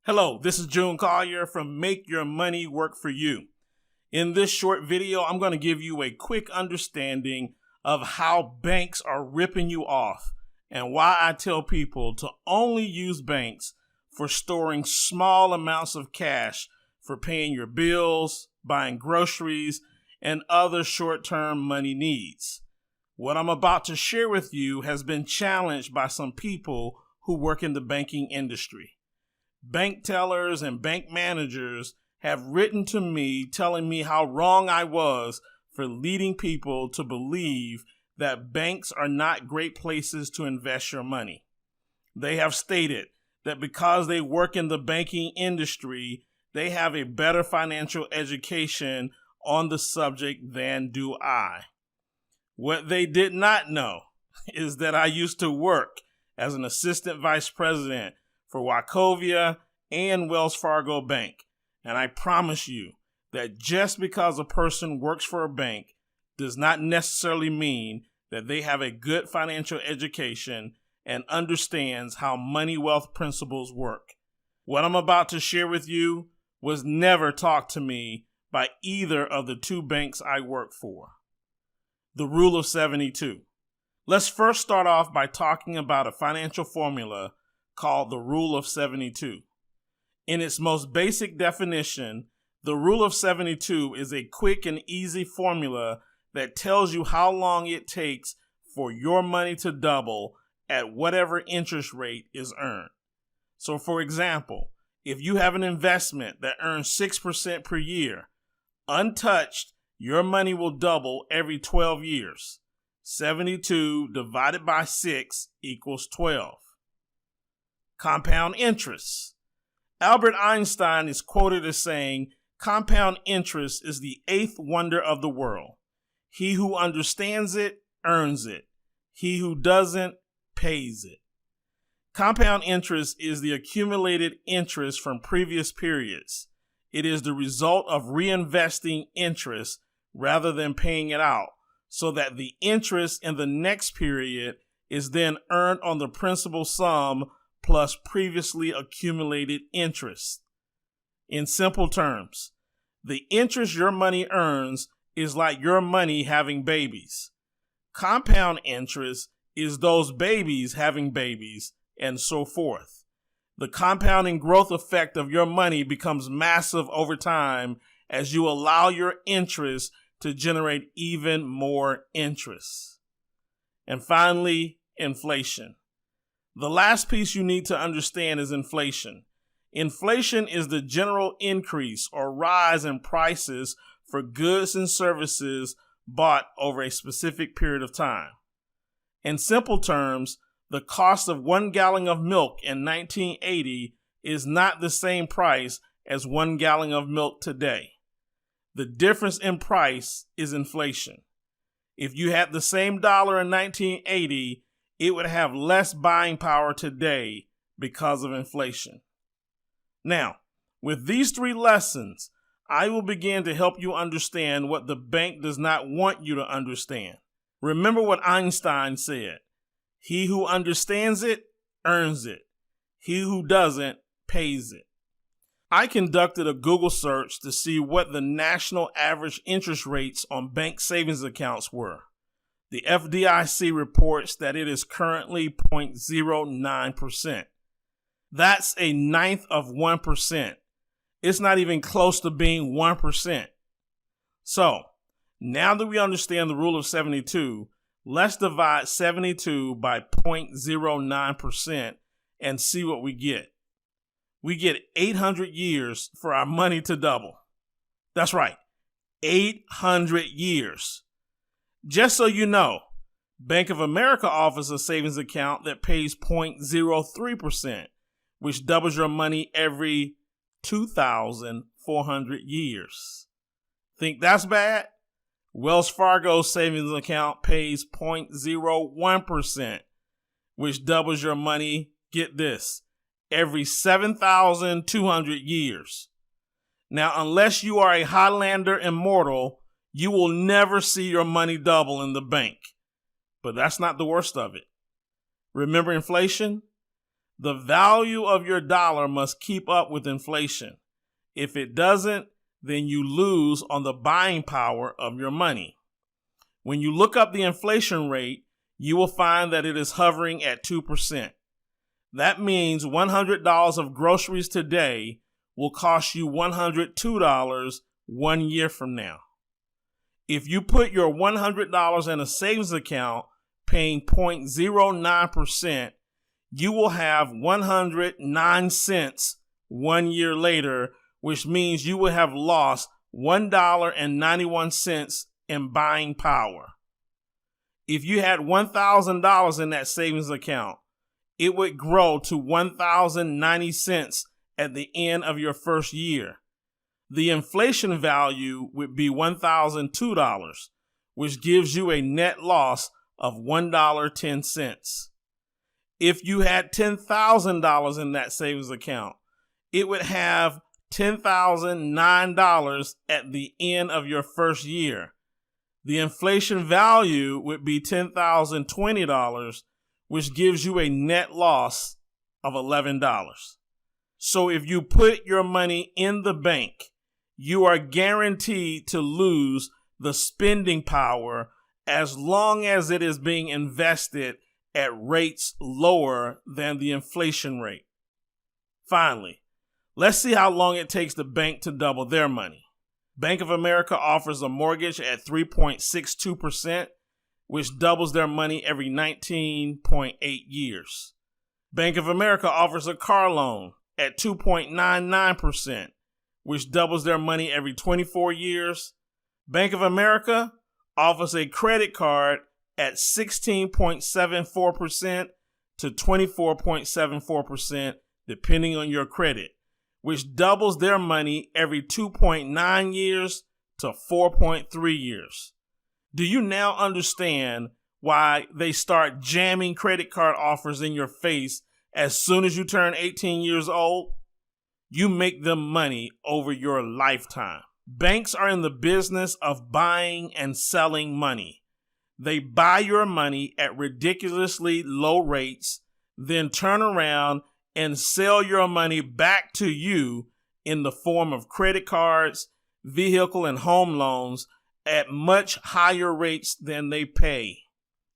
Hello, this is June Collier from Make Your Money Work For You. In this short video, I'm going to give you a quick understanding of how banks are ripping you off and why I tell people to only use banks for storing small amounts of cash for paying your bills, buying groceries, and other short-term money needs. What I'm about to share with you has been challenged by some people who work in the banking industry. Bank tellers and bank managers have written to me telling me how wrong I was for leading people to believe that banks are not great places to invest your money. They have stated that because they work in the banking industry, they have a better financial education on the subject than do I. What they did not know is that I used to work as an assistant vice president for Wachovia and Wells Fargo Bank. And I promise you that just because a person works for a bank does not necessarily mean that they have a good financial education and understands how money wealth principles work. What I'm about to share with you was never taught to me by either of the two banks I work for. The Rule of 72. Let's first start off by talking about a financial formula called the Rule of 72. In its most basic definition, the Rule of 72 is a quick and easy formula that tells you how long it takes for your money to double at whatever interest rate is earned. So for example, if you have an investment that earns 6% per year, untouched, your money will double every 12 years. 72 divided by 6 equals 12. Compound interest. Albert Einstein is quoted as saying, "Compound interest is the eighth wonder of the world. He who understands it earns it. He who doesn't pays it." Compound interest is the accumulated interest from previous periods. It is the result of reinvesting interest rather than paying it out, so that the interest in the next period is then earned on the principal sum plus previously accumulated interest. In simple terms, the interest your money earns is like your money having babies. Compound interest is those babies having babies, and so forth. The compounding growth effect of your money becomes massive over time as you allow your interest to generate even more interest. And finally, inflation. The last piece you need to understand is inflation. Inflation is the general increase or rise in prices for goods and services bought over a specific period of time. In simple terms, the cost of 1 gallon of milk in 1980 is not the same price as 1 gallon of milk today. The difference in price is inflation. If you had the same dollar in 1980, it would have less buying power today because of inflation. Now, with these three lessons, I will begin to help you understand what the bank does not want you to understand. Remember what Einstein said, "He who understands it earns it. He who doesn't pays it." I conducted a Google search to see what the national average interest rates on bank savings accounts were. The FDIC reports that it is currently 0.09%. That's a ninth of 1%. It's not even close to being 1%. So, now that we understand the Rule of 72, let's divide 72 by 0.09% and see what we get. We get 800 years for our money to double. That's right, 800 years. Just so you know, Bank of America offers a savings account that pays 0.03%, which doubles your money every 2,400 years. Think that's bad? Wells Fargo savings account pays 0.01%, which doubles your money, get this, every 7,200 years. Now, unless you are a Highlander immortal, you will never see your money double in the bank. But that's not the worst of it. Remember inflation? The value of your dollar must keep up with inflation. If it doesn't, then you lose on the buying power of your money. When you look up the inflation rate, you will find that it is hovering at 2%. That means $100 of groceries today will cost you $102 1 year from now. If you put your $100 in a savings account paying 0.09%, you will have 109 cents 1 year later, which means you will have lost $1.91 in buying power. If you had $1,000 in that savings account, it would grow to 1,090 cents at the end of your first year. The inflation value would be $1,002, which gives you a net loss of $1.10. If you had $10,000 in that savings account, it would have $10,009 at the end of your first year. The inflation value would be $10,020, which gives you a net loss of $11. So if you put your money in the bank, you are guaranteed to lose the spending power as long as it is being invested at rates lower than the inflation rate. Finally, let's see how long it takes the bank to double their money. Bank of America offers a mortgage at 3.62%, which doubles their money every 19.8 years. Bank of America offers a car loan at 2.99%, which doubles their money every 24 years. Bank of America offers a credit card at 16.74% to 24.74%, depending on your credit, which doubles their money every 2.9 years to 4.3 years. Do you now understand why they start jamming credit card offers in your face as soon as you turn 18 years old? You make them money over your lifetime. Banks are in the business of buying and selling money. They buy your money at ridiculously low rates, then turn around and sell your money back to you in the form of credit cards, vehicle and home loans at much higher rates than they pay.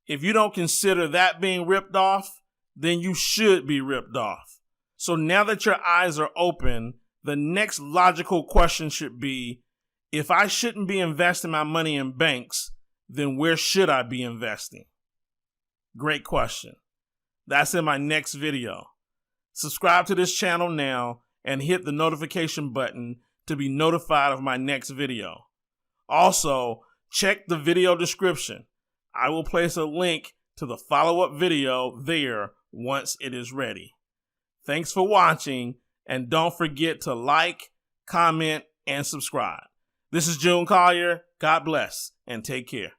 If you don't consider that being ripped off, then you should be ripped off. So now that your eyes are open, the next logical question should be, if I shouldn't be investing my money in banks, then where should I be investing? Great question. That's in my next video. Subscribe to this channel now and hit the notification button to be notified of my next video. Also, check the video description. I will place a link to the follow-up video there once it is ready. Thanks for watching, and don't forget to like, comment, and subscribe. This is June Collier. God bless, and take care.